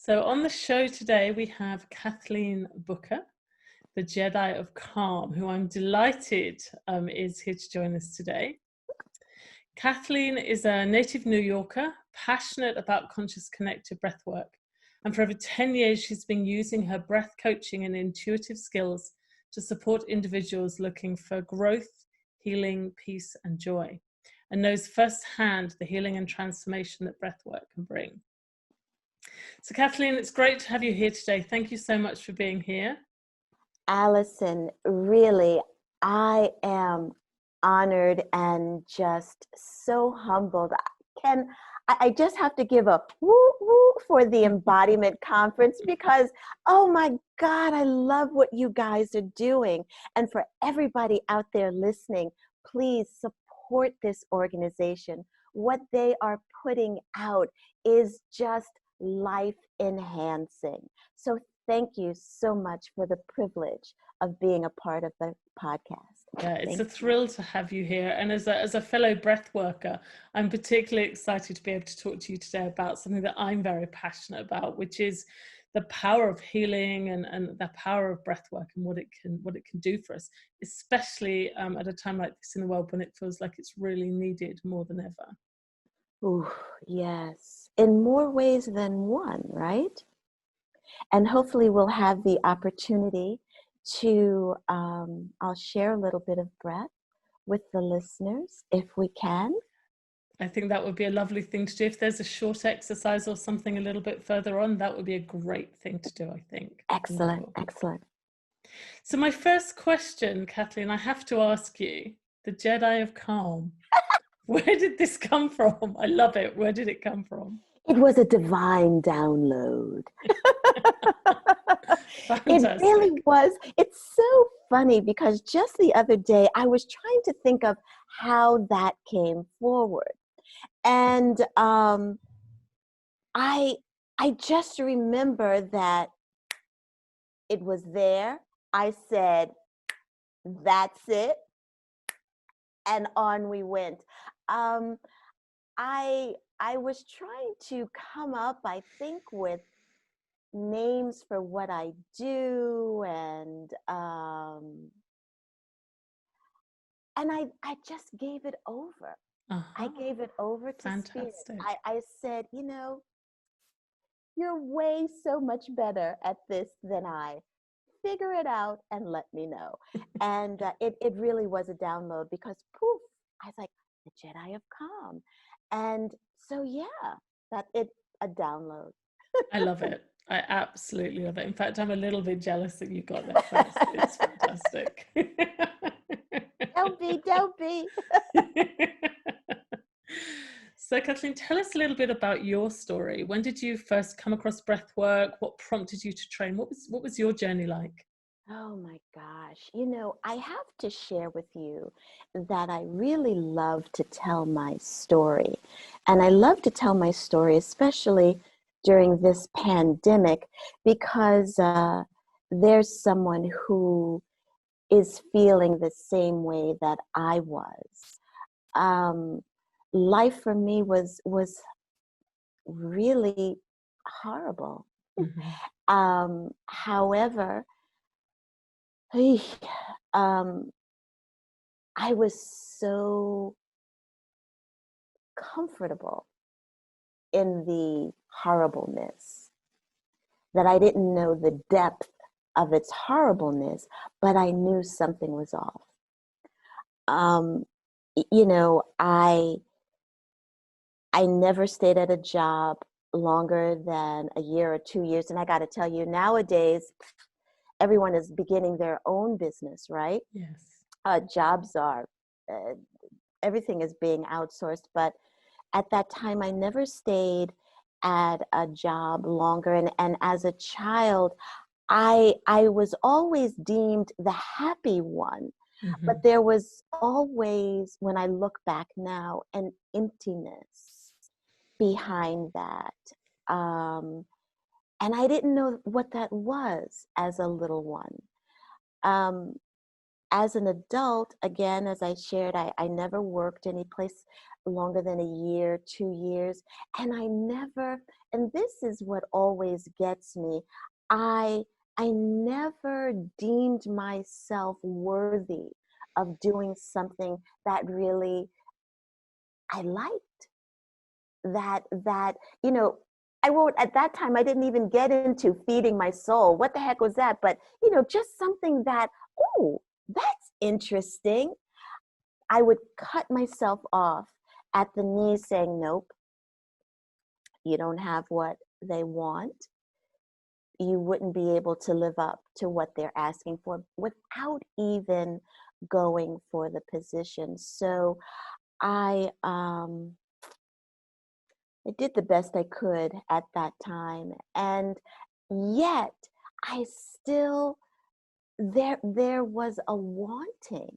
So on the show today, we have Kathleen Booker, the Jedi of Calm, who I'm delighted is here to join us today. Kathleen is a native New Yorker, passionate about conscious connected breathwork. And for over 10 years, she's been using her breath coaching and intuitive skills to support individuals looking for growth, healing, peace, and joy, and knows firsthand the healing and transformation that breathwork can bring. So Kathleen, it's great to have you here today. Thank you so much for being here. Allison, really, I am honored and just so humbled. I just have to give a woo woo for the Embodiment Conference because, oh my God, I love what you guys are doing. And for everybody out there listening, please support this organization. What they are putting out is just life enhancing. So thank you so much for the privilege of being a part of the podcast. Yeah, it's a thrill to have you here. And as a fellow breath worker, I'm particularly excited to be able to talk to you today about something that I'm very passionate about, which is the power of healing and the power of breath work and what it can do for us, especially at a time like this in the world when it feels like it's really needed more than ever. Ooh, yes, in more ways than one, right? And hopefully we'll have the opportunity to, I'll share a little bit of breath with the listeners if we can. I think that would be a lovely thing to do. If there's a short exercise or something a little bit further on, that would be a great thing to do, I think. Excellent, excellent. So my first question, Kathleen, I have to ask you, the Jedi of Calm, where did this come from? I love it. Where did it come from? It was a divine download. It really was. It's so funny because just the other day I was trying to think of how that came forward. And I just remember that it was there. I said, that's it. And on we went. I was trying to come up, I think, with names for what I do, and I just gave it over. I gave it over to Fantastic. Spirit. I said, you know, you're way so much better at this than I. Figure it out and let me know. And it really was a download because poof, I was like, the Jedi of Calm. And so yeah, a download. I love it. I absolutely love it. In fact, I'm a little bit jealous that you got there first. It's fantastic. Don't be. So Kathleen, tell us a little bit about your story. When did you first come across breathwork? What prompted you to train? What was your journey like? Oh my gosh. You know, I have to share with you that I really love to tell my story. And I love to tell my story, especially during this pandemic, because there's someone who is feeling the same way that I was. Life for me was really horrible. Mm-hmm. However, I was so comfortable in the horribleness that I didn't know the depth of its horribleness, but I knew something was off. You know, I never stayed at a job longer than a year or 2 years. And I got to tell you, nowadays, everyone is beginning their own business, right? Yes. Jobs are, everything is being outsourced. But at that time, I never stayed at a job longer. And as a child, I was always deemed the happy one. Mm-hmm. But there was always, when I look back now, an emptiness behind that. And I didn't know what that was as a little one. as an adult, again, as I shared, I never worked any place longer than a year, 2 years. And I never, and this is what always gets me, I never deemed myself worthy of doing something that really I liked. That, you know, I won't, at that time, I didn't even get into feeding my soul. What the heck was that? But, you know, just something that, oh, that's interesting. I would cut myself off at the knees saying, nope, you don't have what they want. You wouldn't be able to live up to what they're asking for without even going for the position. So I did the best I could at that time. And yet I still, there was a wanting.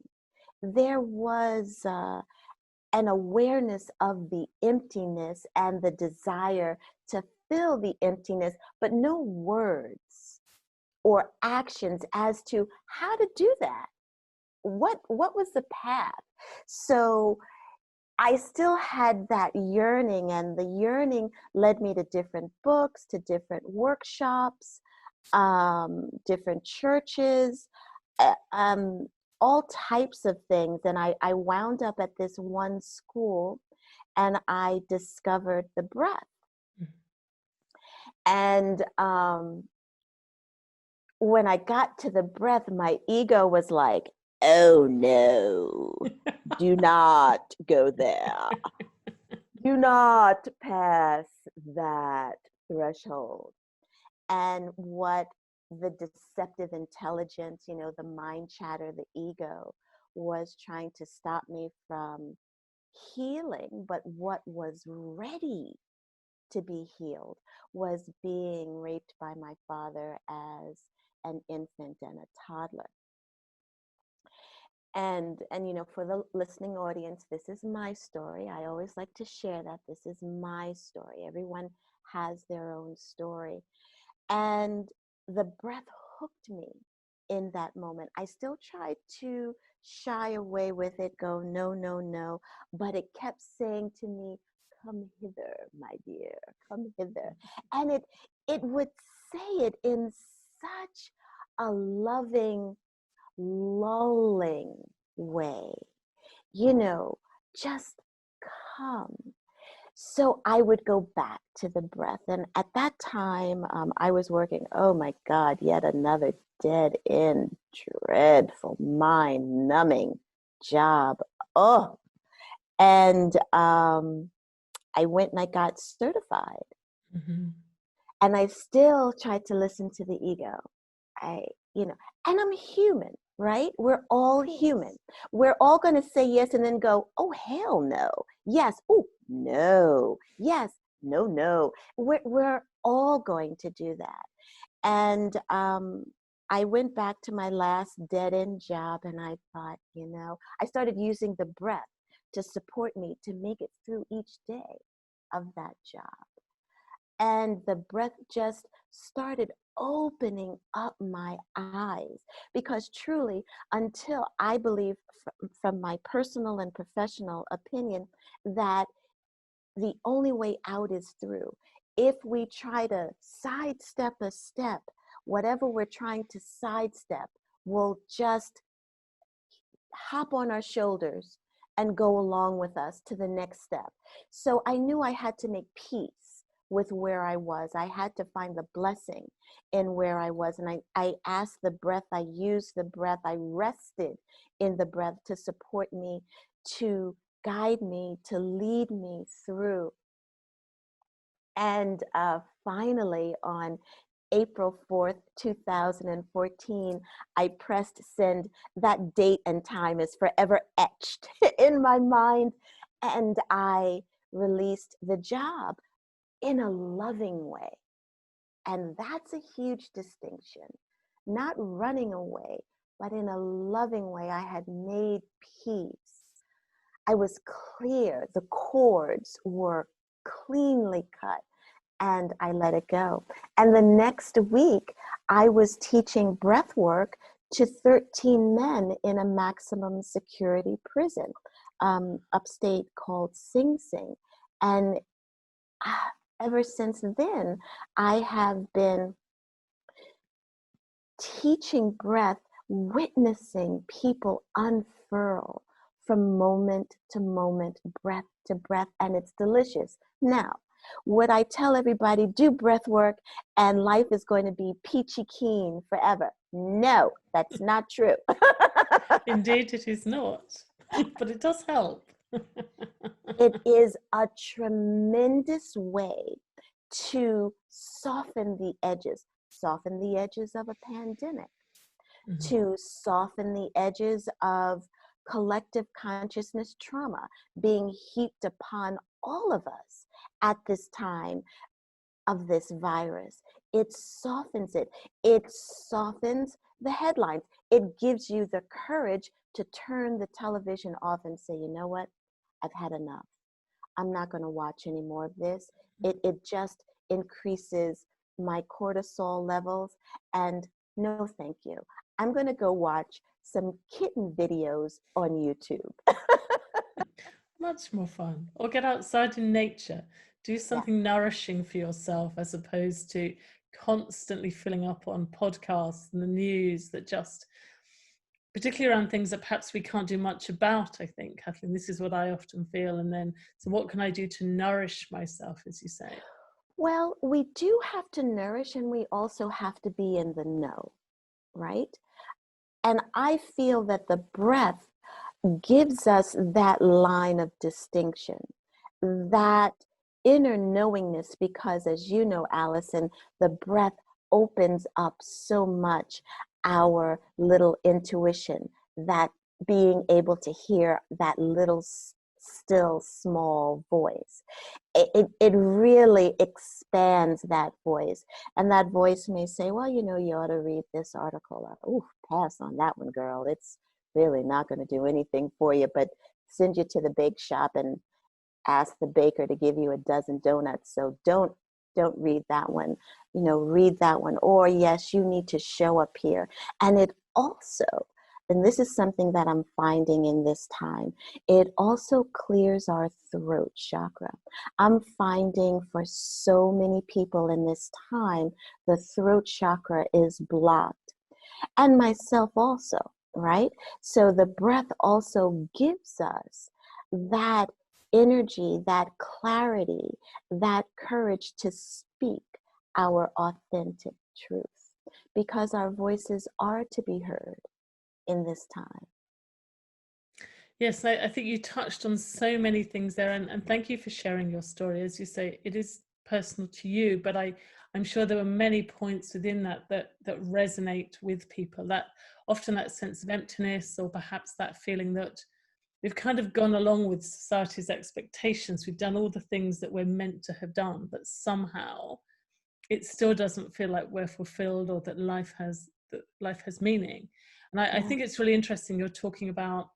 There was an awareness of the emptiness and the desire to fill the emptiness, but no words or actions as to how to do that. What was the path? So I still had that yearning, and the yearning led me to different books, to different workshops, different churches, all types of things. And I wound up at this one school, and I discovered the breath. And when I got to the breath, my ego was like, oh no, do not go there. Do not pass that threshold. And what the deceptive intelligence, you know, the mind chatter, the ego, was trying to stop me from healing, but what was ready to be healed was being raped by my father as an infant and a toddler. And you know, for the listening audience, this is my story. I always like to share that this is my story. Everyone has their own story. And the breath hooked me in that moment. I still tried to shy away with it, go, no, no, no. But it kept saying to me, come hither, my dear, come hither. And it would say it in such a loving, lulling way, you know, just come. So I would go back to the breath. And at that time, I was working, oh my God, yet another dead end, dreadful, mind numbing job. Oh, and I went and I got certified. Mm-hmm. And I still tried to listen to the ego. And I'm human, right? We're all human. We're all going to say yes and then go, oh, hell no. Yes. Oh, no. Yes. No, no. We're all going to do that. And I went back to my last dead-end job, and I thought, I started using the breath to support me to make it through each day of that job. And the breath just started opening up my eyes, because truly, until I believe from my personal and professional opinion that the only way out is through. If we try to sidestep a step, whatever we're trying to sidestep will just hop on our shoulders and go along with us to the next step. So I knew I had to make peace with where I was. I had to find the blessing in where I was. And I asked the breath, I used the breath, I rested in the breath to support me, to guide me, to lead me through. And finally, on April 4th, 2014, I pressed send. That date and time is forever etched in my mind. And I released the job in a loving way. And that's a huge distinction. Not running away, but in a loving way. I had made peace. I was clear. The cords were cleanly cut, and I let it go. And the next week, I was teaching breathwork to 13 men in a maximum security prison upstate called Sing Sing. And ever since then, I have been teaching breath, witnessing people unfurl from moment to moment, breath to breath, and it's delicious. Now, would I tell everybody do breath work and life is going to be peachy keen forever? No, that's not true. Indeed, it is not, but it does help. It is a tremendous way to soften the edges of a pandemic, to soften the edges of collective consciousness trauma being heaped upon all of us at this time of this virus. It softens it. It softens the headlines. It gives you the courage to turn the television off and say, you know what? I've had enough. I'm not going to watch any more of this. It just increases my cortisol levels, and no thank you. I'm going to go watch some kitten videos on YouTube. Much more fun. Or get outside in nature. Do something nourishing for yourself as opposed to constantly filling up on podcasts and the news that just, particularly around things that perhaps we can't do much about, I think, Kathleen. This is what I often feel. And then, so what can I do to nourish myself, as you say? Well, we do have to nourish, and we also have to be in the know, right? And I feel that the breath gives us that line of distinction, that inner knowingness, because as you know, Allison, the breath opens up so much our little intuition, that being able to hear that little still small voice. It really expands that voice. And that voice may say, well, you know, you ought to read this article. Ooh, pass on that one, girl. It's really not going to do anything for you, but send you to the bake shop and ask the baker to give you a dozen donuts. So don't read that one, you know, read that one. Or yes, you need to show up here. And it also, and this is something that I'm finding in this time, it also clears our throat chakra. I'm finding for so many people in this time, the throat chakra is blocked. And myself also, right? So the breath also gives us that energy, that clarity, that courage to speak our authentic truth, because our voices are to be heard in this time. Yes, I think you touched on so many things there, and thank you for sharing your story. As you say, it is personal to you, but I'm sure there were many points within that resonate with people, that often that sense of emptiness, or perhaps that feeling that we've kind of gone along with society's expectations. We've done all the things that we're meant to have done, but somehow it still doesn't feel like we're fulfilled, or that life has meaning. And I think it's really interesting you're talking about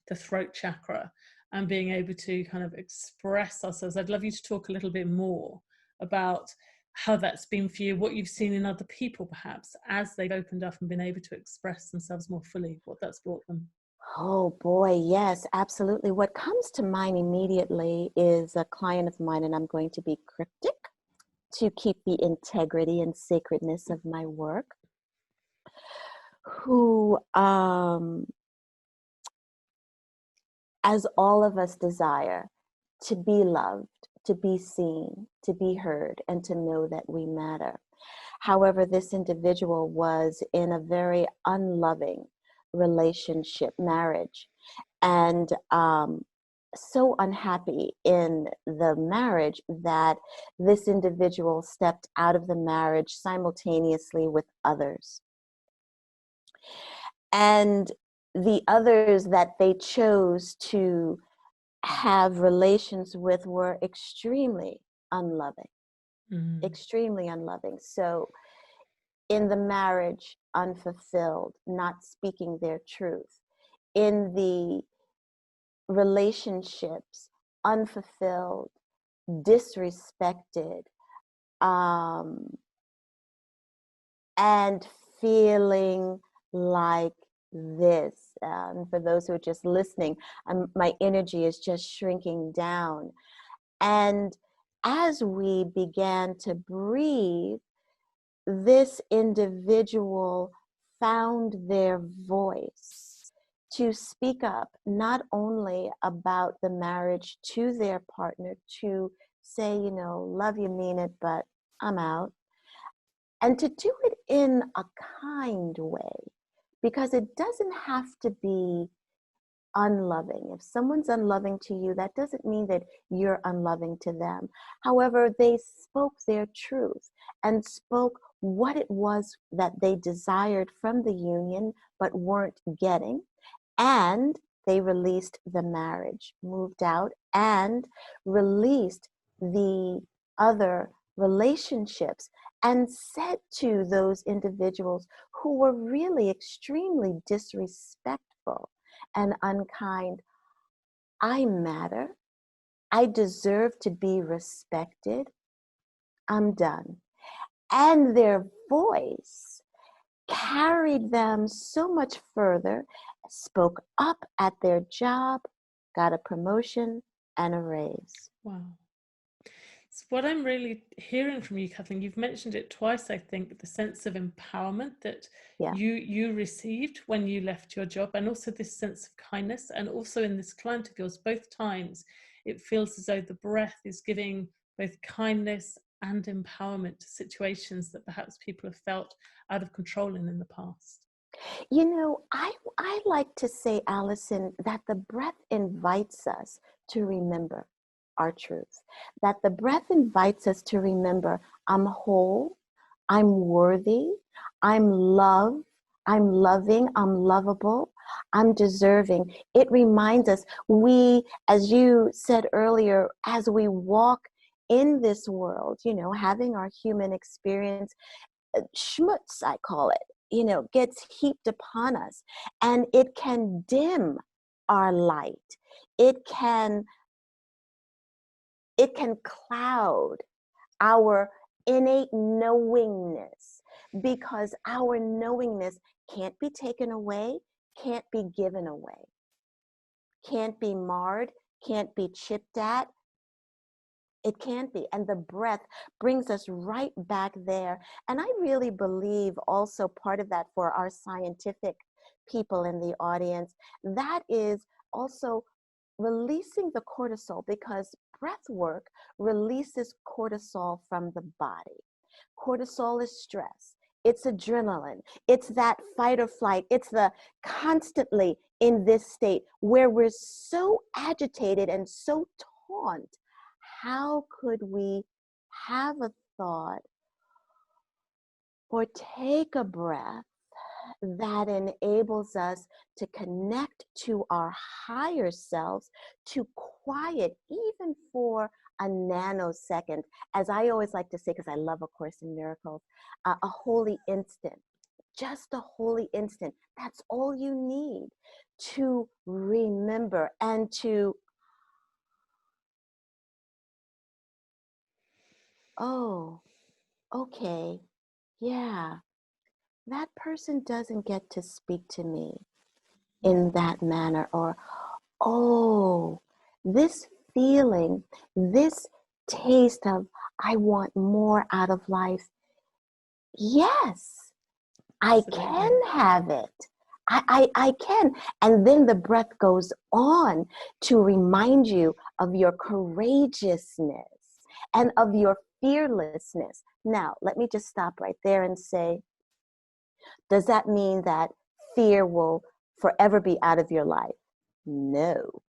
the throat chakra and being able to kind of express ourselves. I'd love you to talk a little bit more about how that's been for you, what you've seen in other people perhaps as they've opened up and been able to express themselves more fully, what that's brought them. Oh boy, yes, absolutely. What comes to mind immediately is a client of mine, and I'm going to be cryptic to keep the integrity and sacredness of my work, who, as all of us desire, to be loved, to be seen, to be heard, and to know that we matter. However, this individual was in a very unloving relationship, marriage, and so unhappy in the marriage that this individual stepped out of the marriage simultaneously with others. And the others that they chose to have relations with were extremely unloving, extremely unloving. So in the marriage, unfulfilled, not speaking their truth. In the relationships, unfulfilled, disrespected, and feeling like this. And for those who are just listening, my energy is just shrinking down. And as we began to breathe, this individual found their voice to speak up, not only about the marriage to their partner, to say, you know, love you, mean it, but I'm out. And to do it in a kind way, because it doesn't have to be unloving. If someone's unloving to you, that doesn't mean that you're unloving to them. However, they spoke their truth and spoke what it was that they desired from the union but weren't getting. And they released the marriage, moved out, and released the other relationships, and said to those individuals who were really extremely disrespectful and unkind, I matter. I deserve to be respected. I'm done. And their voice carried them so much further, spoke up at their job, got a promotion and a raise. Wow. So what I'm really hearing from you, Kathleen, you've mentioned it twice, I think, the sense of empowerment that you received when you left your job, and also this sense of kindness. And also in this client of yours, both times, it feels as though the breath is giving both kindness and empowerment to situations that perhaps people have felt out of control in the past. You know, I like to say, Allison, that the breath invites us to remember our truth, that the breath invites us to remember I'm whole, I'm worthy, I'm loved, I'm loving, I'm lovable, I'm deserving. It reminds us, we, as you said earlier, as we walk in this world, you know, having our human experience, schmutz, I call it, you know, gets heaped upon us, and it can dim our light. It can cloud our innate knowingness, because our knowingness can't be taken away, can't be given away, can't be marred, can't be chipped at. It can't be. And the breath brings us right back there. And I really believe also part of that, for our scientific people in the audience, that is also releasing the cortisol, because breath work releases cortisol from the body. Cortisol is stress. It's adrenaline. It's that fight or flight. It's the constantly in this state where we're so agitated and so taut. How could we have a thought or take a breath that enables us to connect to our higher selves, to quiet even for a nanosecond, as I always like to say, because I love A Course in Miracles, a holy instant, just a holy instant. That's all you need to remember and to, oh, okay, yeah, that person doesn't get to speak to me in that manner. Or, oh, this feeling, this taste of, I want more out of life. Yes, I can have it. I can. And then the breath goes on to remind you of your courageousness and of your fearlessness. Now, let me just stop right there and say, does that mean that fear will forever be out of your life? No.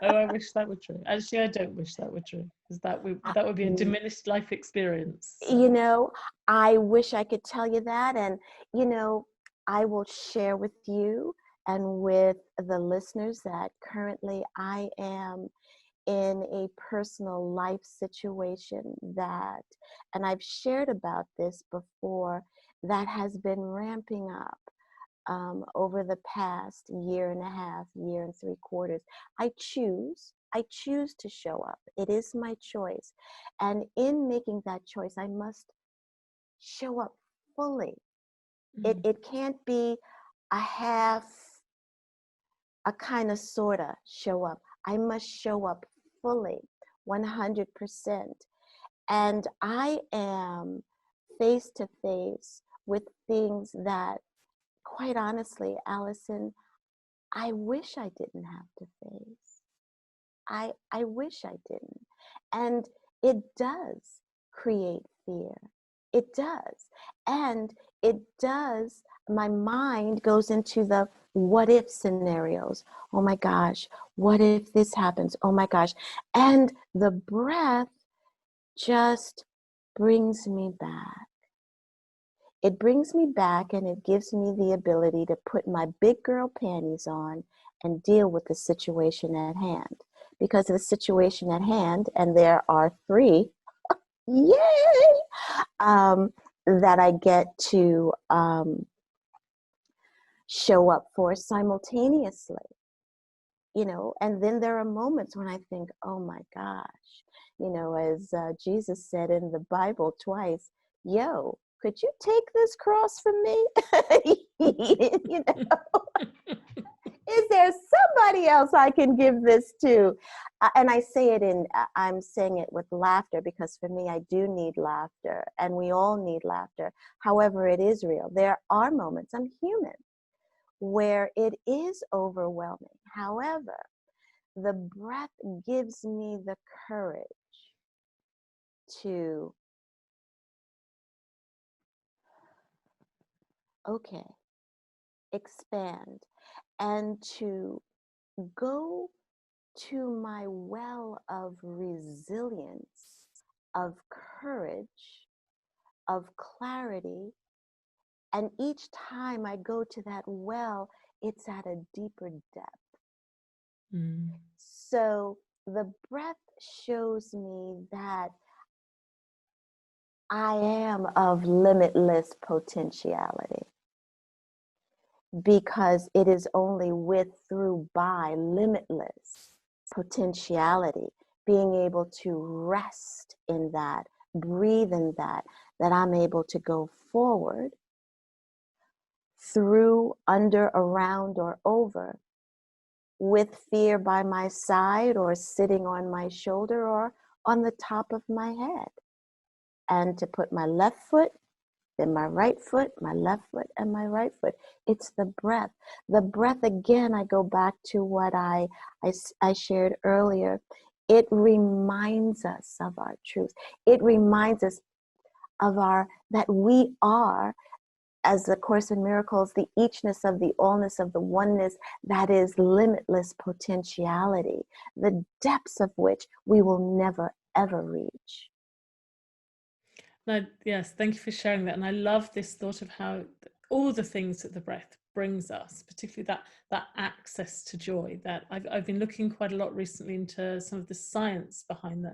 Oh, I wish that were true. Actually, I don't wish that were true, because that would be a diminished life experience. So. You know, I wish I could tell you that. And, you know, I will share with you and with the listeners that currently I am in a personal life situation that, and I've shared about this before, that has been ramping up over the past year and a half, year and 3/4. I choose to show up. It is my choice. And in making that choice, I must show up fully It can't be a half, a kind of sorta show up. I must show up fully, 100%. And I am face to face with things that, quite honestly, Allison, I wish I didn't have to face. I wish I didn't. And it does create fear. It does. And it does, my mind goes into the what if scenarios. Oh my gosh, what if this happens? Oh my gosh. And the breath just brings me back. It brings me back and it gives me the ability to put my big girl panties on and deal with the situation at hand. Because of the situation at hand, and there are 3, yay, that I get to show up for simultaneously, you know. And then there are moments when I think, oh my gosh, you know, as Jesus said in the Bible twice, yo, could you take this cross from me? You know, is there somebody else I can give this to? And I say it I'm saying it with laughter, because for me, I do need laughter, and we all need laughter. However, it is real. There are moments, I'm human, where it is overwhelming. However, the breath gives me the courage to, okay, expand, and to go to my well of resilience, of courage, of clarity. And each time I go to that well, it's at a deeper depth. So the breath shows me that I am of limitless potentiality, because it is only with, through, by limitless potentiality, being able to rest in that, breathe in that, that I'm able to go forward, through, under, around, or over, with fear by my side, or sitting on my shoulder, or on the top of my head. And to put my left foot, then my right foot, my left foot, and my right foot. It's the breath. The breath, again, I go back to what I shared earlier. It reminds us of our truth. It reminds us of that we are, as the Course in Miracles, the eachness of the allness of the oneness that is limitless potentiality, the depths of which we will never, ever reach. No, yes, thank you for sharing that. And I love this thought of how all the things that the breath brings us, particularly that access to joy, that I've been looking quite a lot recently into some of the science behind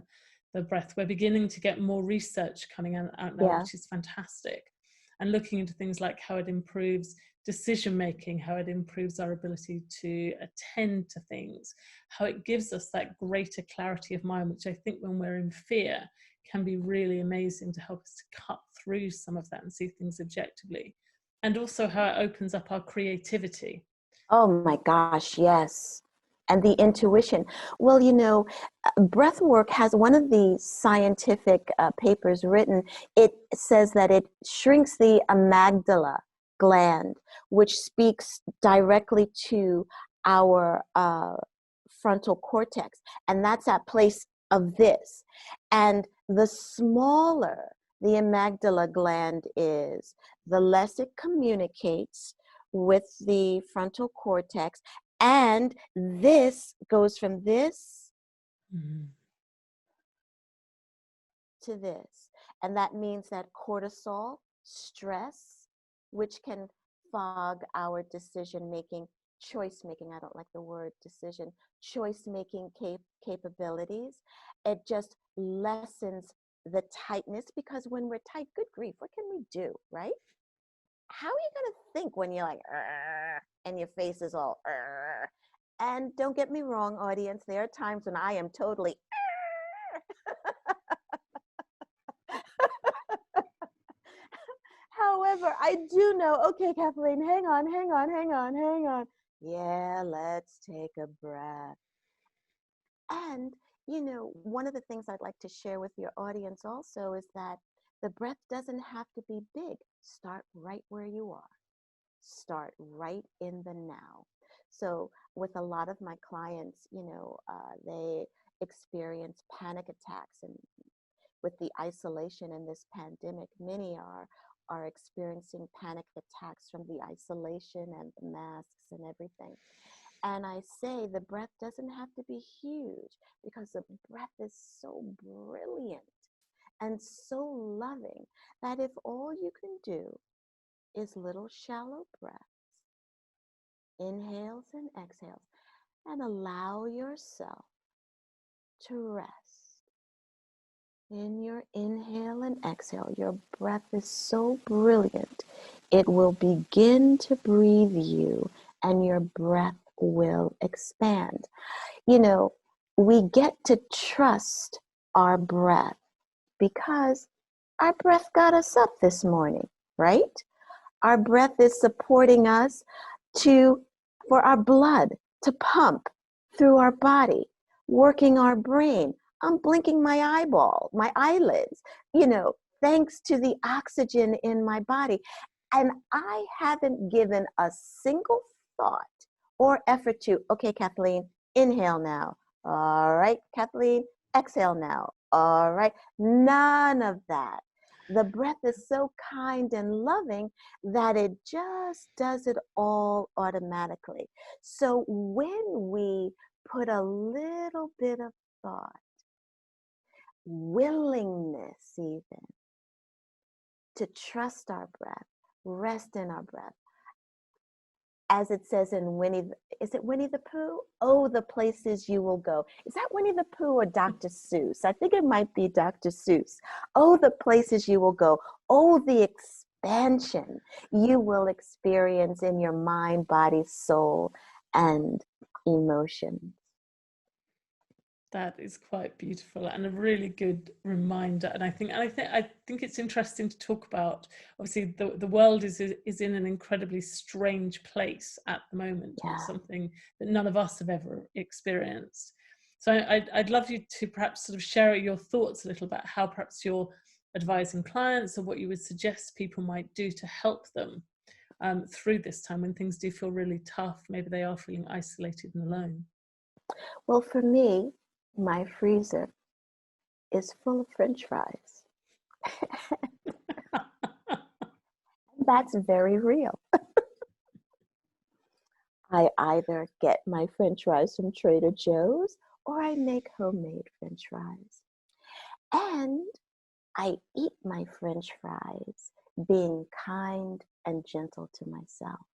the breath. We're beginning to get more research coming out now, which is fantastic. And looking into things like how it improves decision making, how it improves our ability to attend to things, how it gives us that greater clarity of mind, which I think when we're in fear can be really amazing to help us to cut through some of that and see things objectively. And also how it opens up our creativity. Oh my gosh, yes. And the intuition. Well, you know, Breathwork has one of the scientific papers written. It says that it shrinks the amygdala gland, which speaks directly to our frontal cortex. And that's that place of this. And the smaller the amygdala gland is, the less it communicates with the frontal cortex. And this goes from this to this. And that means that cortisol, stress, which can fog our decision-making, choice-making, I don't like the word decision, choice-making capabilities. It just lessens the tightness, because when we're tight, good grief, what can we do, right? How are you going to think when you're like, and your face is all, and don't get me wrong, audience, there are times when I am totally, However, I do know, okay, Kathleen, hang on. Yeah, let's take a breath. And, one of the things I'd like to share with your audience also is that the breath doesn't have to be big. Start right where you are. Start right in the now. So with a lot of my clients, they experience panic attacks, and with the isolation in this pandemic, many are experiencing panic attacks from the isolation and the masks and everything. And I say the breath doesn't have to be huge, because the breath is so brilliant and so loving that if all you can do is little shallow breaths, inhales and exhales, and allow yourself to rest. In your inhale and exhale, your breath is so brilliant, it will begin to breathe you and your breath will expand. We get to trust our breath because our breath got us up this morning, right? Our breath is supporting us for our blood to pump through our body, working our brain. I'm blinking my eyelids, thanks to the oxygen in my body. And I haven't given a single thought or effort to, okay, Kathleen, inhale now. All right, Kathleen, exhale now. All right, none of that. The breath is so kind and loving that it just does it all automatically. So when we put a little bit of thought, willingness even, to trust our breath, rest in our breath, as it says in is it Winnie the Pooh? Oh, the places you will go. Is that Winnie the Pooh or Dr. Seuss? I think it might be Dr. Seuss. Oh, the places you will go. Oh, the expansion you will experience in your mind, body, soul, and emotions. That is quite beautiful and a really good reminder. And I think it's interesting to talk about. Obviously, the world is in an incredibly strange place at the moment. Yeah. It's something that none of us have ever experienced. So I'd love you to perhaps sort of share your thoughts a little about how perhaps you're advising clients, or what you would suggest people might do to help them through this time when things do feel really tough. Maybe they are feeling isolated and alone. Well, for me, my freezer is full of French fries. That's very real. I either get my French fries from Trader Joe's or I make homemade French fries. And I eat my French fries being kind and gentle to myself.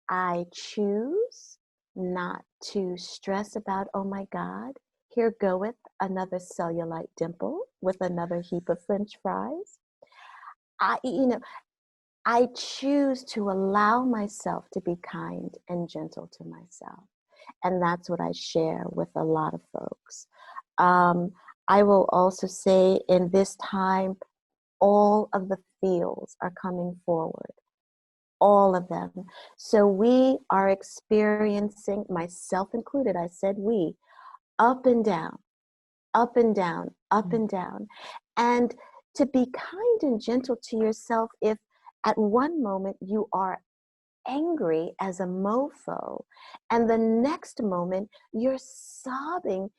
I choose not to stress about, oh my God, here goeth another cellulite dimple with another heap of French fries. I choose to allow myself to be kind and gentle to myself. And that's what I share with a lot of folks. I will also say in this time, all of the feels are coming forward. All of them. So we are experiencing, myself included, I said we, up and down, up and down, up and down. And to be kind and gentle to yourself if at one moment you are angry as a mofo, and the next moment you're sobbing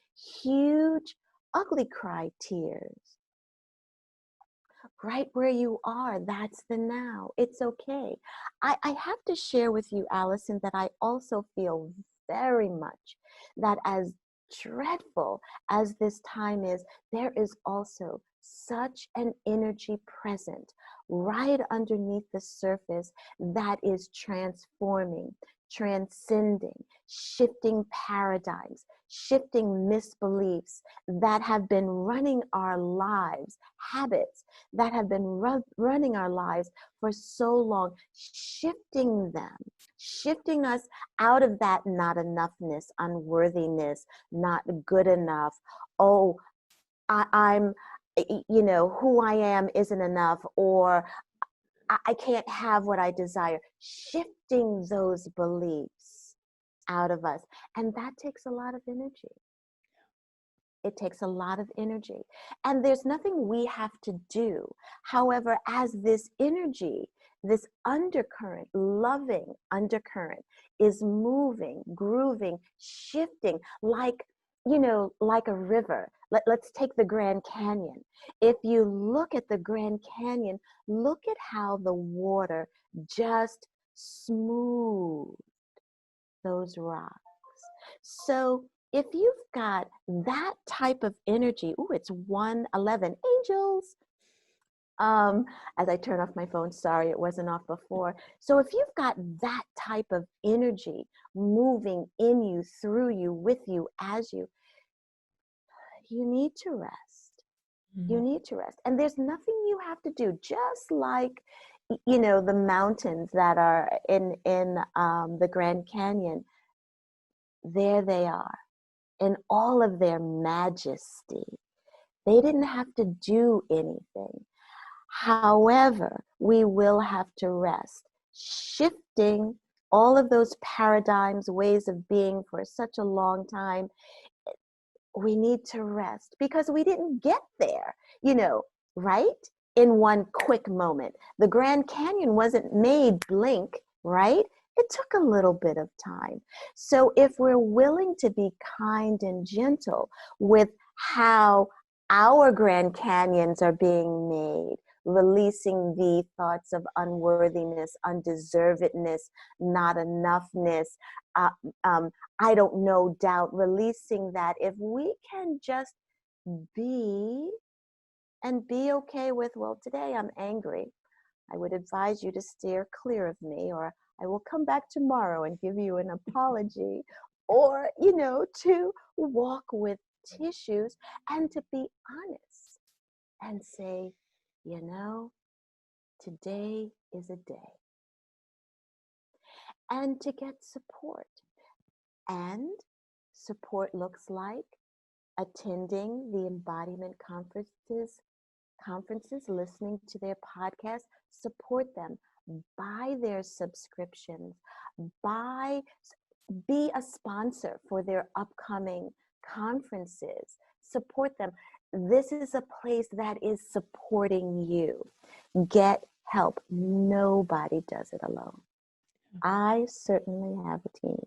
huge, ugly cry tears. Right where you are, that's the now. It's okay. I have to share with you, Allison, that I also feel very much that as dreadful as this time is, there is also such an energy present right underneath the surface that is transforming, transcending, shifting paradigms, shifting misbeliefs that have been running our lives, habits that have been running our lives for so long, shifting them, shifting us out of that not enoughness, unworthiness, not good enough. Oh, I'm you know, who I am isn't enough, or I can't have what I desire. Shifting those beliefs out of us. And that takes a lot of energy. It takes a lot of energy. And there's nothing we have to do. However, as this energy, this undercurrent, loving undercurrent, is moving, grooving, shifting, like, you know, like a river. Let's take the Grand Canyon. If you look at the Grand Canyon, look at how the water just smoothed those rocks. So if you've got that type of energy, ooh, it's 1:11, angels. As I turn off my phone, sorry, it wasn't off before. So if you've got that type of energy moving in you, through you, with you, as you need to rest. You need to rest. And there's nothing you have to do, just like, you know, the mountains that are in the Grand Canyon. There they are, in all of their majesty. They didn't have to do anything. However, we will have to rest, shifting all of those paradigms, ways of being for such a long time. We need to rest because we didn't get there, you know, right? In one quick moment. The Grand Canyon wasn't made blink, right? It took a little bit of time. So if we're willing to be kind and gentle with how our Grand Canyons are being made, releasing the thoughts of unworthiness, undeservedness, not enoughness, I don't know, doubt, releasing that. If we can just be and be okay with, well, today I'm angry, I would advise you to steer clear of me, or I will come back tomorrow and give you an apology, or, you know, to walk with tissues and to be honest and say, you know, today is a day. And to get support. And support looks like attending the Embodiment conferences, listening to their podcasts, support them, buy their subscriptions, be a sponsor for their upcoming conferences, support them. This is a place that is supporting you. Get help. Nobody does it alone. I certainly have a team.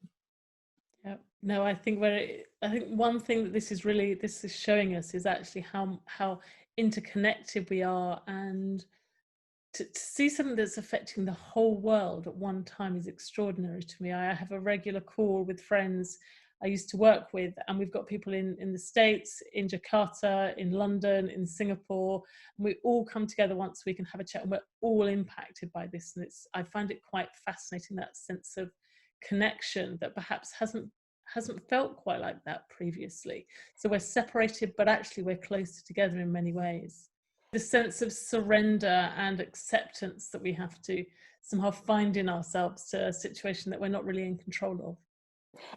Yeah. No, I think one thing that this is showing us is actually how interconnected we are, and to see something that's affecting the whole world at one time is extraordinary to me. I have a regular call with friends I used to work with, and we've got people in the States, in Jakarta, in London, in Singapore, and we all come together once a week and have a chat, and we're all impacted by this. And I find it quite fascinating, that sense of connection that perhaps hasn't felt quite like that previously. So we're separated, but actually we're closer together in many ways. The sense of surrender and acceptance that we have to somehow find in ourselves to a situation that we're not really in control of.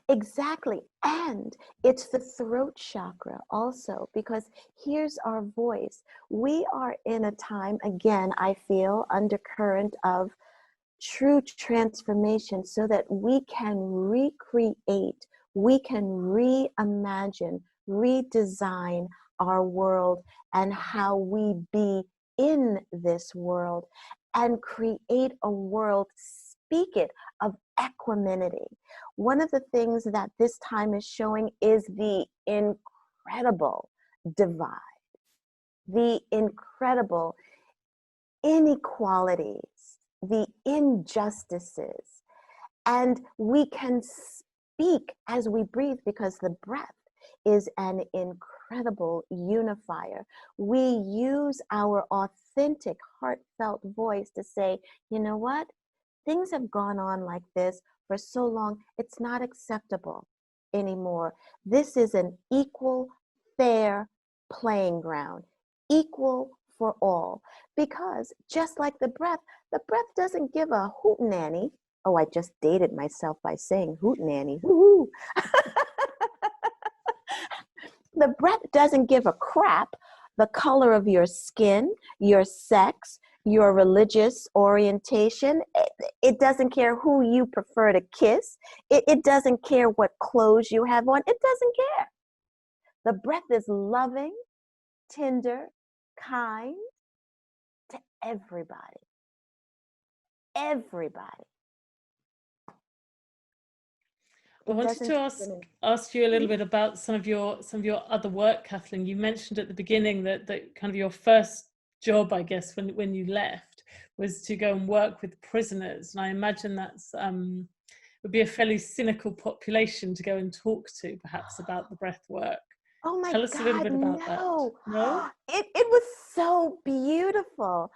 Exactly. And it's the throat chakra also, because here's our voice. We are in a time, again, I feel, undercurrent of true transformation, so that we can recreate, we can reimagine, redesign our world and how we be in this world, and create a world, speak it, of equanimity. One of the things that this time is showing is the incredible divide, the incredible inequalities, the injustices. And we can speak as we breathe, because the breath is an incredible unifier. We use our authentic, heartfelt voice to say, you know what? Things have gone on like this for so long, it's not acceptable anymore. This is an equal, fair playing ground, equal for all. Because just like the breath doesn't give a hootenanny. Oh, I just dated myself by saying hootenanny. Woo-hoo. The breath doesn't give a crap the color of your skin, your sex, your religious orientation. It doesn't care who you prefer to kiss. It doesn't care what clothes you have on. It doesn't care. The breath is loving, tender, kind to everybody. Everybody. I wanted to ask you a little bit about some of your other work, Kathleen. You mentioned at the beginning that kind of your first job, I guess, when you left, was to go and work with prisoners, and I imagine that's would be a fairly cynical population to go and talk to, perhaps, about the breath work. Oh my Tell us God, a little bit about that. No, it was so beautiful.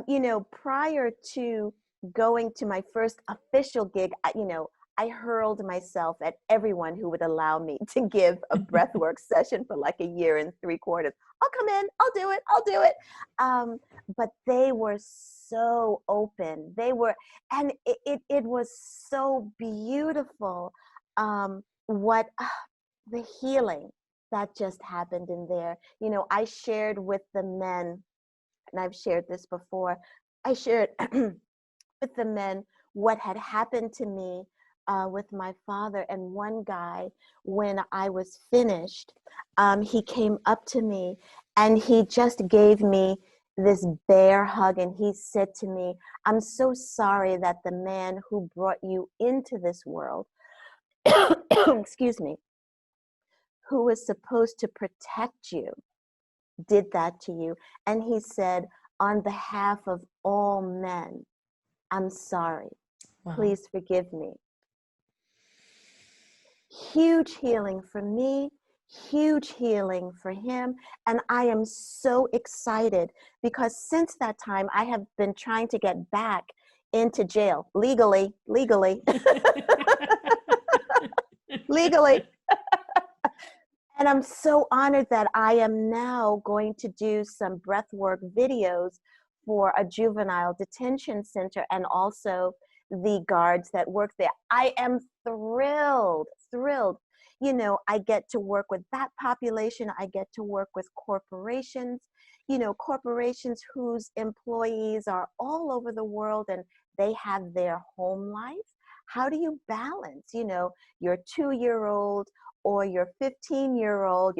You know, prior to going to my first official gig, I hurled myself at everyone who would allow me to give a breathwork session for like 1.75 years. I'll come in, I'll do it. But they were so open. And it was so beautiful. The healing that just happened in there. You know, I shared with the men, and I've shared this before, I shared with the men what had happened to me with my father. And one guy, when I was finished, he came up to me and he just gave me this bear hug, and he said to me, "I'm so sorry that the man who brought you into this world, excuse me, who was supposed to protect you, did that to you." And he said, "On behalf of all men, I'm sorry. wow. Please forgive me." Huge healing for me, huge healing for him. And I am so excited because since that time, I have been trying to get back into jail legally. Legally. And I'm so honored that I am now going to do some breathwork videos for a juvenile detention center and also the guards that work there. I am thrilled. You know, I get to work with that population. I get to work with corporations, you know, corporations whose employees are all over the world and they have their home life. How do you balance, you know, your 2-year-old or your 15-year-old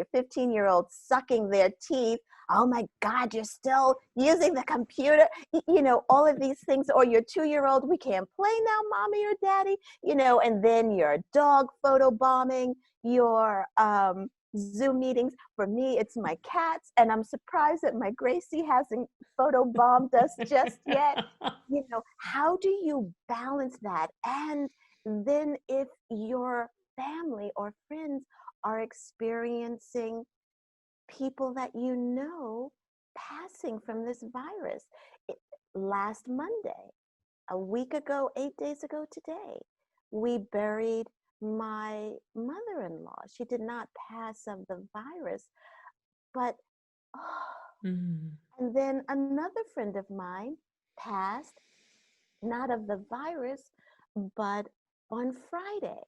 sucking their teeth? Oh my God, you're still using the computer, you know, all of these things. Or your 2-year-old, we can't play now, mommy or daddy, you know, and then your dog photo bombing, your Zoom meetings. For me, it's my cats, and I'm surprised that my Gracie hasn't photo bombed us just yet. You know, how do you balance that? And then if your family or friends are experiencing people that you know passing from this virus. Last Monday, a week ago, 8 days ago today, we buried my mother-in-law. She did not pass of the virus, but and then another friend of mine passed, not of the virus, but on Friday.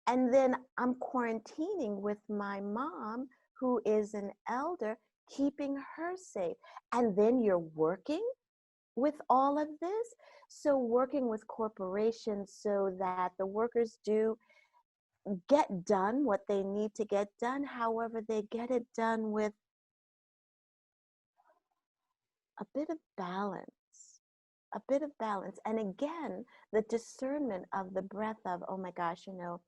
And then I'm quarantining with my mom, who is an elder, keeping her safe. And then you're working with all of this. So working with corporations so that the workers do get done what they need to get done. However, they get it done with a bit of balance. And again, the discernment of the breath of, oh my gosh, you know,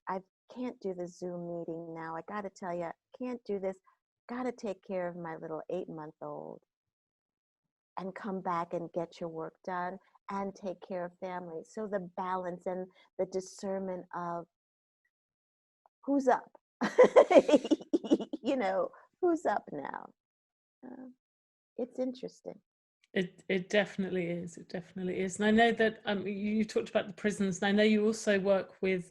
I can't do the Zoom meeting now. I got to tell you, can't do this. Got to take care of my little 8-month-old and come back and get your work done and take care of family. So the balance and the discernment of who's up, you know, who's up now. It's interesting. It definitely is. It definitely is. And I know that you talked about the prisons, and I know you also work with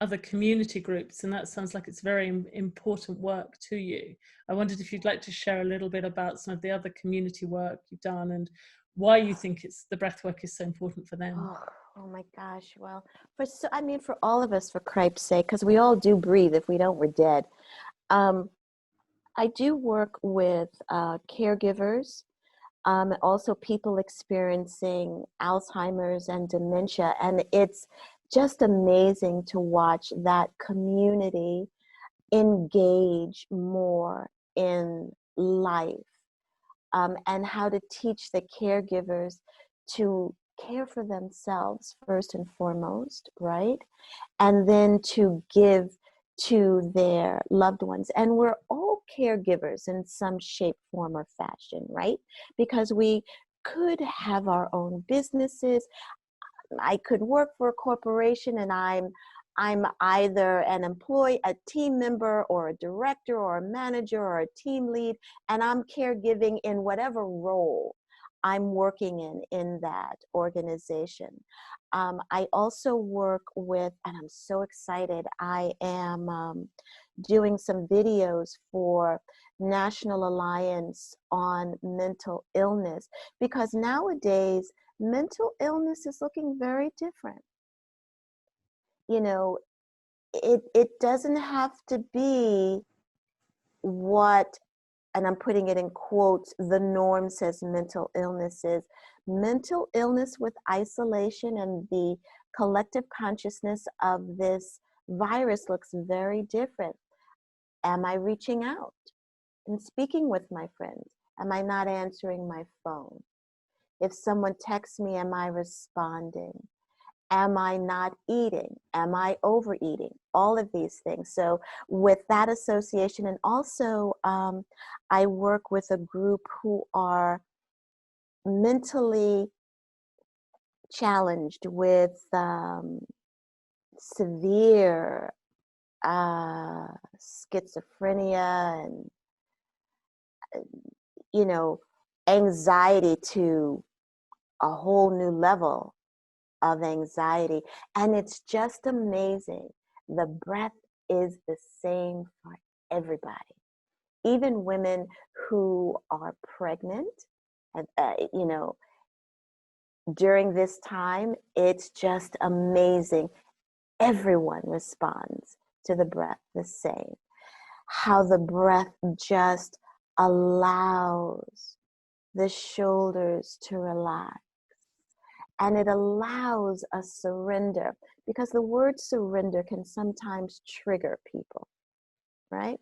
other community groups, and that sounds like it's very important work to you. I wondered if you'd like to share a little bit about some of the other community work you've done and why you think the breath work is so important for them. Oh my gosh. Well, for all of us, for Christ's sake, because we all do breathe. If we don't, we're dead. I do work with caregivers, also people experiencing Alzheimer's and dementia, and it's just amazing to watch that community engage more in life, and how to teach the caregivers to care for themselves first and foremost, right? And then to give to their loved ones. And we're all caregivers in some shape, form, or fashion, right? Because we could have our own businesses. I could work for a corporation and I'm either an employee, a team member, or a director, or a manager, or a team lead, and I'm caregiving in whatever role I'm working in that organization. I also work with, and I'm so excited, I am doing some videos for National Alliance on Mental Illness, because nowadays mental illness is looking very different. You know, it doesn't have to be what, and I'm putting it in quotes, the norm says mental illness is. Mental illness with isolation and the collective consciousness of this virus looks very different. Am I reaching out and speaking with my friends? Am I not answering my phone? If someone texts me, am I responding? Am I not eating? Am I overeating? All of these things. So with that association, and also I work with a group who are mentally challenged with severe schizophrenia and, anxiety to a whole new level of anxiety. And it's just amazing. The breath is the same for everybody. Even women who are pregnant, and during this time, it's just amazing. Everyone responds to the breath the same. How the breath just allows the shoulders to relax. And it allows a surrender, because the word surrender can sometimes trigger people, right?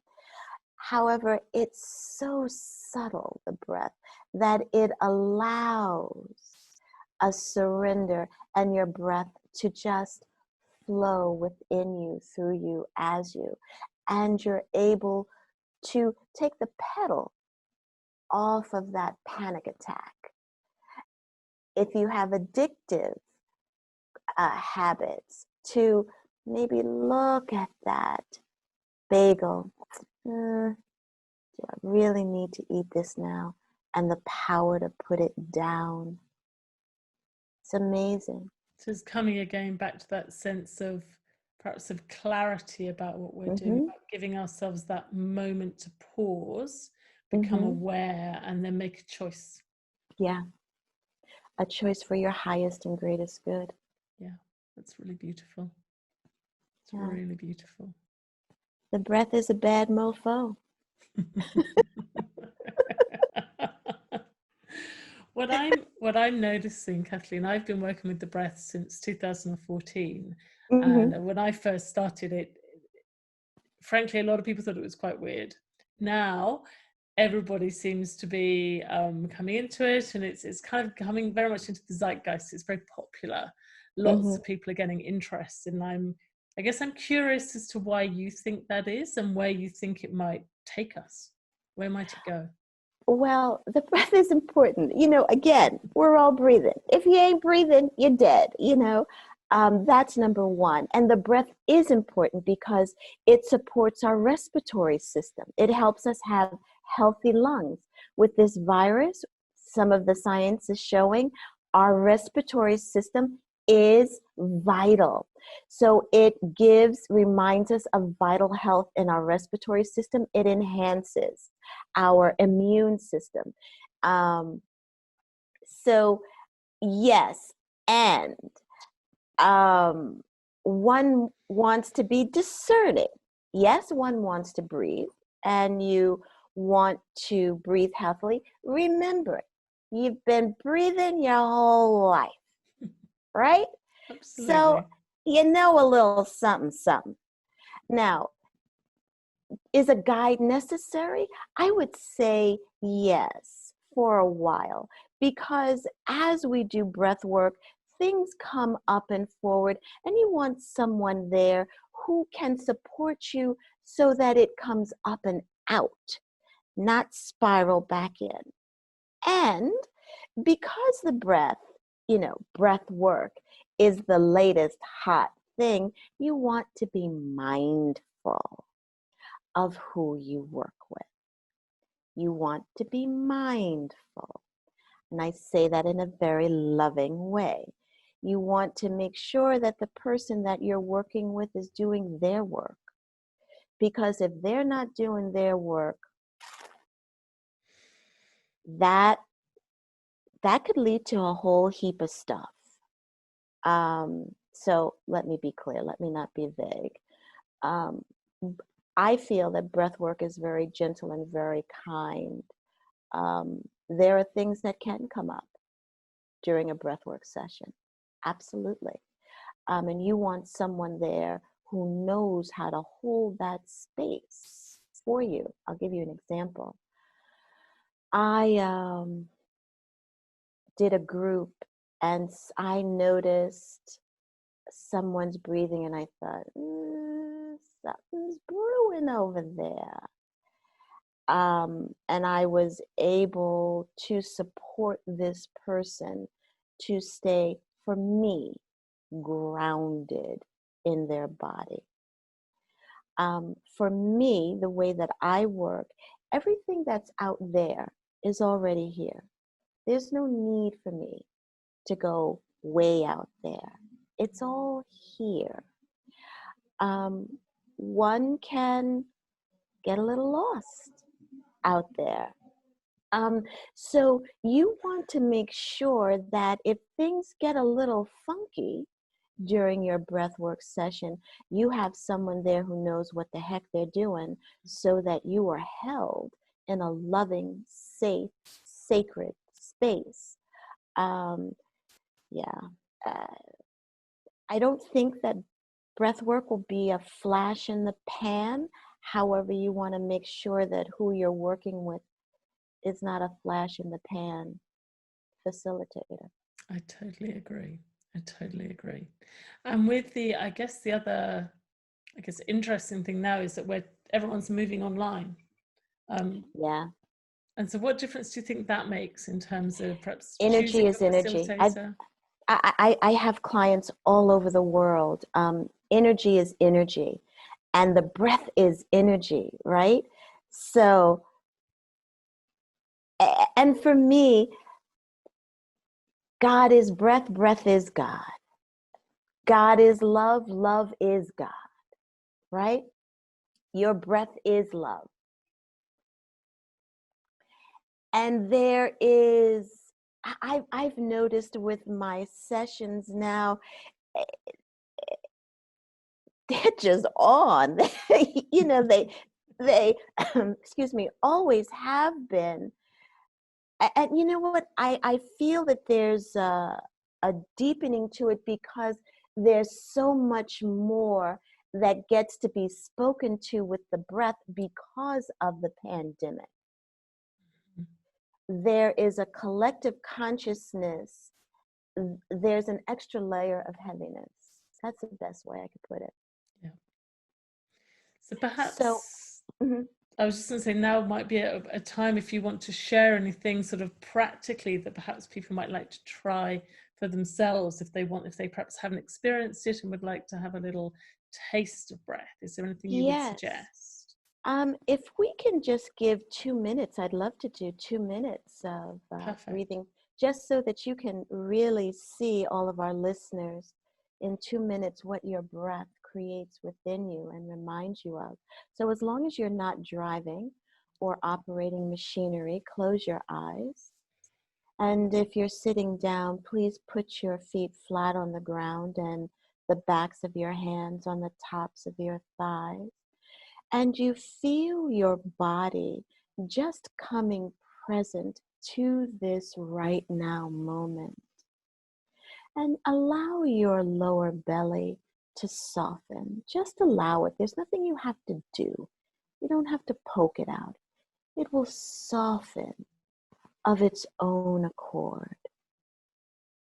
However, it's so subtle, the breath, that it allows a surrender and your breath to just flow within you, through you, as you. And you're able to take the pedal off of that panic attack. If you have addictive habits, to maybe look at that bagel. Do I really need to eat this now? And the power to put it down. It's amazing. So it's coming again back to that sense of perhaps of clarity about what we're doing, about giving ourselves that moment to pause, become aware, and then make a choice. Yeah. A choice for your highest and greatest good. Yeah, that's really beautiful. It's really beautiful. The breath is a bad mofo. What I'm noticing, Kathleen, I've been working with the breath since 2014, and when I first started it, frankly, a lot of people thought it was quite weird. Now everybody seems to be coming into it, and it's kind of coming very much into the zeitgeist. It's very popular. Lots of people are getting interested, and I guess I'm curious as to why you think that is, and where you think it might take us. Where might it go? Well, the breath is important. Again, we're all breathing. If you ain't breathing, you're dead, That's number one. And the breath is important because it supports our respiratory system. It helps us have healthy lungs. With this virus, some of the science is showing our respiratory system is vital. So it reminds us of vital health in our respiratory system. It enhances our immune system. So yes, and one wants to be discerning. Yes, one wants to breathe, and you want to breathe healthily, remember, you've been breathing your whole life, right? Absolutely. So you know a little something, something. Now, is a guide necessary? I would say yes, for a while, because as we do breath work, things come up and forward, and you want someone there who can support you so that it comes up and out, not spiral back in. And because the breath, breath work is the latest hot thing, you want to be mindful of who you work with. You want to be mindful. And I say that in a very loving way. You want to make sure that the person that you're working with is doing their work. Because if they're not doing their work, that could lead to a whole heap of stuff. So let me be clear. Let me not be vague. I feel that breath work is very gentle and very kind. There are things that can come up during a breathwork session. Absolutely. And you want someone there who knows how to hold that space for you. I'll give you an example. I did a group and I noticed someone's breathing and I thought, something's brewing over there. And I was able to support this person to stay, for me, grounded in their body. For me, the way that I work, everything that's out there is already here. There's no need for me to go way out there. It's all here. One can get a little lost out there. So you want to make sure that if things get a little funky during your breathwork session, you have someone there who knows what the heck they're doing so that you are held in a loving, safe, sacred space. I don't think that breathwork will be a flash in the pan. However, you want to make sure that who you're working with is not a flash in the pan facilitator. I totally agree. And with the, I guess interesting thing now is that everyone's moving online. Yeah. And so what difference do you think that makes in terms of perhaps energy is energy? I have clients all over the world. Energy is energy, and the breath is energy, right? So, and for me, God is breath, breath is God. God is love, love is God, right? Your breath is love. And there is, I've noticed with my sessions now, they're just on. They excuse me, always have been. And you know what? I feel that there's a deepening to it because there's so much more that gets to be spoken to with the breath because of the pandemic. There is a collective consciousness. There's an extra layer of heaviness. That's the best way I could put it. Yeah. So perhaps, I was just going to say, now might be a time if you want to share anything sort of practically that perhaps people might like to try for themselves if they perhaps haven't experienced it and would like to have a little taste of breath. Is there anything you would suggest? If we can just give 2 minutes, I'd love to do 2 minutes of breathing, just so that you can really see, all of our listeners, in 2 minutes what your breath creates within you and reminds you of. So as long as you're not driving or operating machinery, close your eyes. And if you're sitting down, please put your feet flat on the ground and the backs of your hands on the tops of your thighs. And you feel your body just coming present to this right now moment. And allow your lower belly to soften. Just allow it. There's nothing you have to do. You don't have to poke it out. It will soften of its own accord.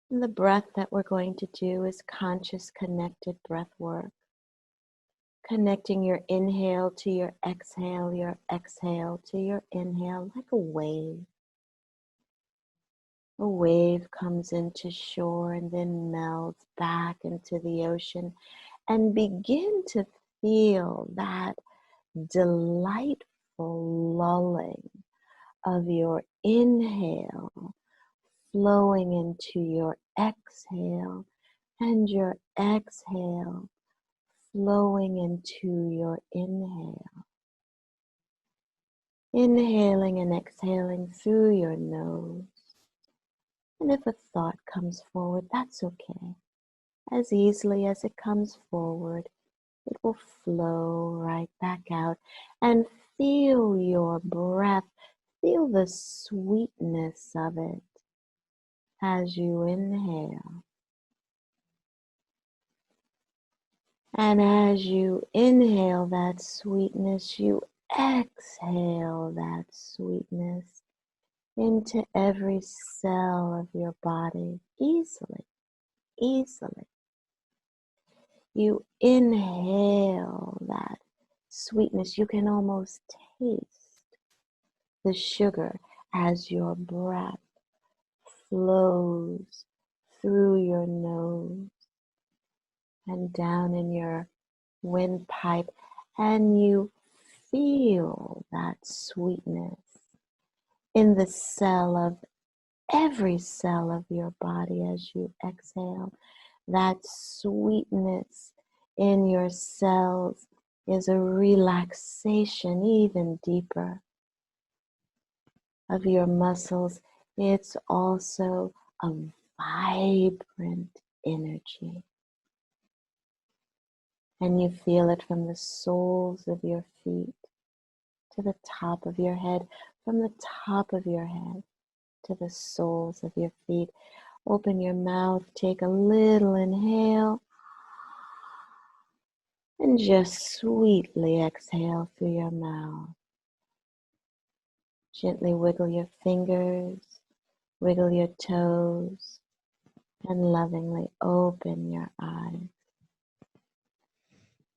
And the breath that we're going to do is conscious connected breath work. Connecting your inhale to your exhale to your inhale, like a wave. A wave comes into shore and then melds back into the ocean, and begin to feel that delightful lulling of your inhale flowing into your exhale, and your exhale flowing into your inhale. Inhaling and exhaling through your nose. And if a thought comes forward, that's okay. As easily as it comes forward, it will flow right back out. And feel your breath. Feel the sweetness of it as you inhale. And as you inhale that sweetness, you exhale that sweetness into every cell of your body easily. You inhale that sweetness. You can almost taste the sugar as your breath flows through your nose and down in your windpipe, and you feel that sweetness in the cell of every cell of your body as you exhale. That sweetness in your cells is a relaxation even deeper of your muscles. It's also a vibrant energy. And you feel it from the soles of your feet to the top of your head, from the top of your head to the soles of your feet. Open your mouth, take a little inhale, and just sweetly exhale through your mouth. Gently wiggle your fingers, wiggle your toes, and lovingly open your eyes.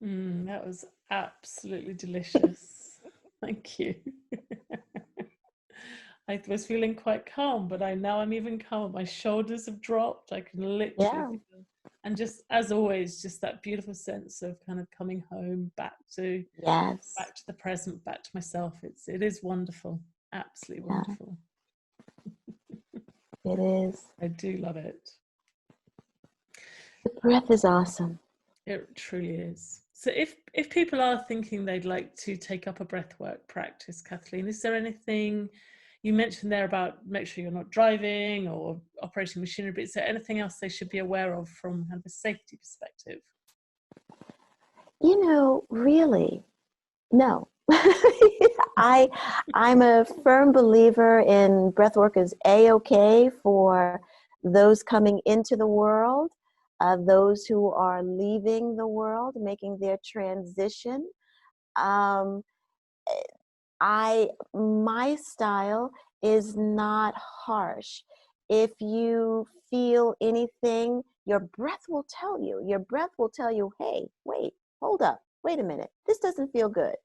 That was absolutely delicious. Thank you. I was feeling quite calm, but I'm even calmer. My shoulders have dropped. I can literally feel, and just as always, just that beautiful sense of kind of coming home, back to the present, back to myself. It is wonderful, absolutely wonderful. It is. I do love it. The breath is awesome. It truly is. So if people are thinking they'd like to take up a breathwork practice, Kathleen, is there anything you mentioned there about make sure you're not driving or operating machinery, but is there anything else they should be aware of from kind of a safety perspective? Really, no. I'm a firm believer in breathwork is A-okay for those coming into the world, those who are leaving the world, making their transition. My style is not harsh. If you feel anything, your breath will tell you. Your breath will tell you, hey, wait, hold up, wait a minute. This doesn't feel good.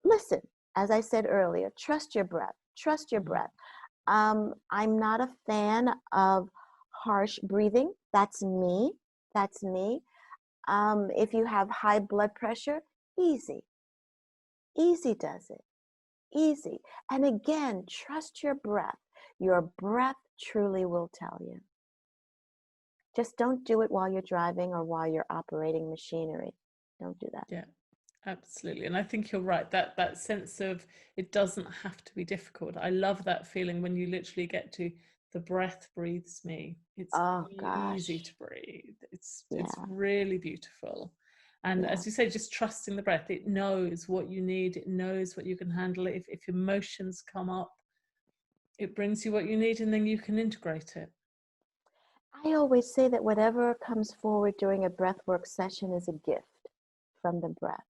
Listen, as I said earlier, trust your breath. Trust your breath. I'm not a fan of harsh breathing. That's me. If you have high blood pressure, easy. Easy does it. Easy. And again, trust your breath. Your breath truly will tell you. Just don't do it while you're driving or while you're operating machinery. Don't do that. Yeah, absolutely. And I think you're right. That sense of it doesn't have to be difficult. I love that feeling when you literally get to the breath breathes me. It's easy to breathe. It's really beautiful. And as you say, just trusting the breath. It knows what you need. It knows what you can handle. If emotions come up, it brings you what you need, and then you can integrate it. I always say that whatever comes forward during a breathwork session is a gift from the breath.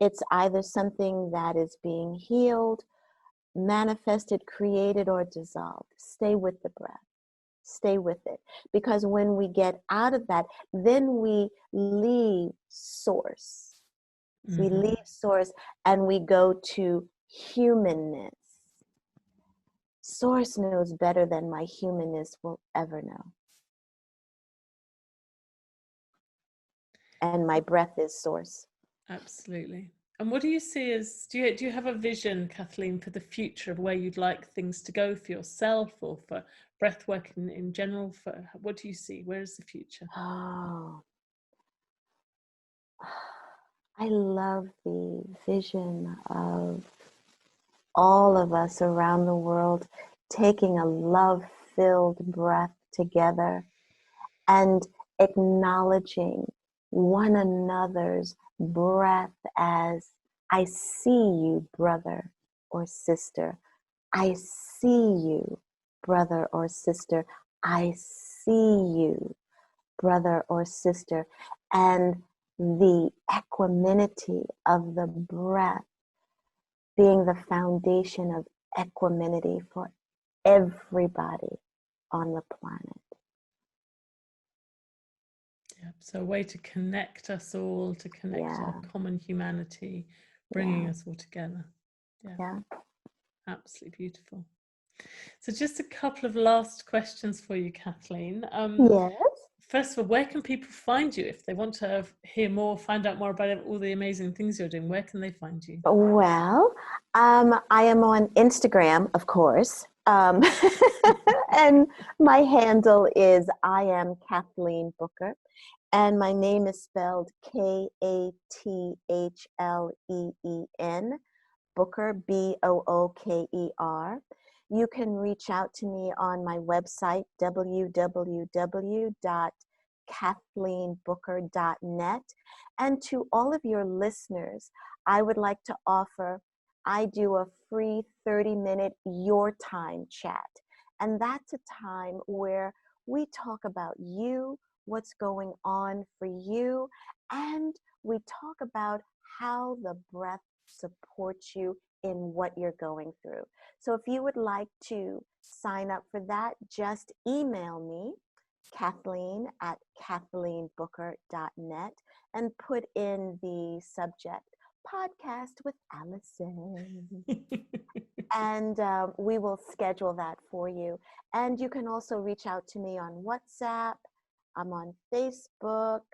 It's either something that is being healed, manifested, created, or dissolved. Stay with the breath. Stay with it. Because when we get out of that, then we leave source. So we leave source and we go to humanness. Source knows better than my humanness will ever know. And my breath is source. Absolutely. And what do you see as, do you have a vision, Kathleen, for the future of where you'd like things to go for yourself or for breathwork in general? For what do you see? Where is the future? Oh, I love the vision of all of us around the world taking a love-filled breath together and acknowledging one another's breath as, I see you, brother or sister. I see you, brother or sister. I see you, brother or sister. And the equanimity of the breath being the foundation of equanimity for everybody on the planet. Yeah, so a way to connect us all, to connect our common humanity, bringing us all together. Yeah. Absolutely beautiful. So just a couple of last questions for you, Kathleen. Yes. First of all, where can people find you if they want to hear more, find out more about all the amazing things you're doing? Where can they find you? Well, I am on Instagram, of course. And my handle is I am Kathleen Booker. And my name is spelled Kathleen, Booker, Booker. You can reach out to me on my website, www.kathleenbooker.net. And to all of your listeners, I would like to offer, I do a free 30-minute Your Time chat. And that's a time where we talk about you, what's going on for you, and we talk about how the breath supports you in what you're going through. So if you would like to sign up for that, just email me, Kathleen@kathleenbooker.net, and put in the subject, Podcast with Allison. And we will schedule that for you. And you can also reach out to me on WhatsApp. I'm on Facebook.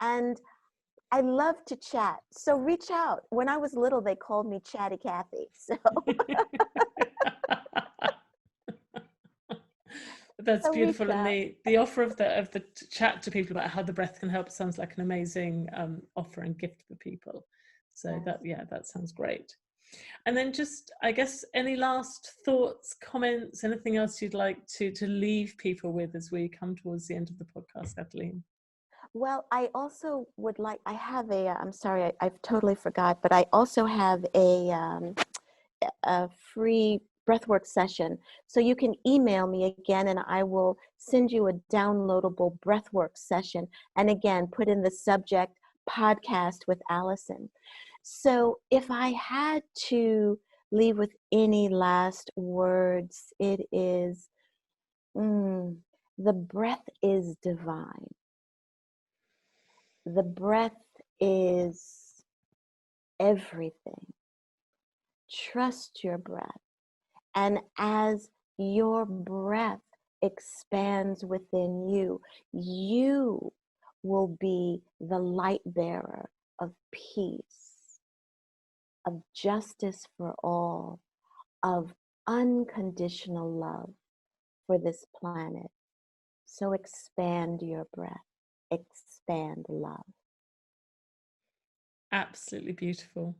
And I love to chat. So reach out. When I was little, they called me Chatty Cathy. So That's beautiful. And the offer of the chat to people about how the breath can help sounds like an amazing offer and gift for people. So that sounds great. And then just, I guess, any last thoughts, comments, anything else you'd like to leave people with as we come towards the end of the podcast, Kathleen? Well, I also would like, I have I'm sorry, I've totally forgot, but I also have a free breathwork session. So you can email me again and I will send you a downloadable breathwork session. And again, put in the subject, Podcast with Allison. So if I had to leave with any last words, it is, the breath is divine. The breath is everything. Trust your breath. And as your breath expands within you, you will be the light bearer of peace, of justice for all, of unconditional love for this planet. So expand your breath, expand love. Absolutely beautiful.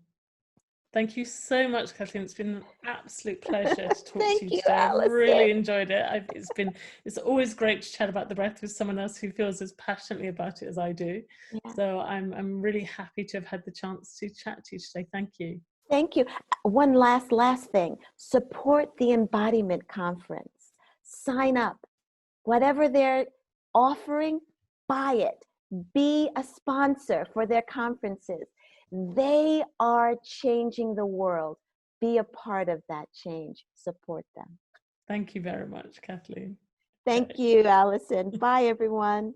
Thank you so much, Kathleen. It's been an absolute pleasure to talk Thank to you you, today. I've Allison. really enjoyed it. It's always great to chat about the breath with someone else who feels as passionately about it as I do. Yeah. So I'm really happy to have had the chance to chat to you today. Thank you. Thank you. One last thing. Support the Embodiment Conference. Sign up. Whatever they're offering, buy it. Be a sponsor for their conferences. They are changing the world. Be a part of that change. Support them. Thank you very much, Kathleen. Thank you, Allison. Bye, everyone.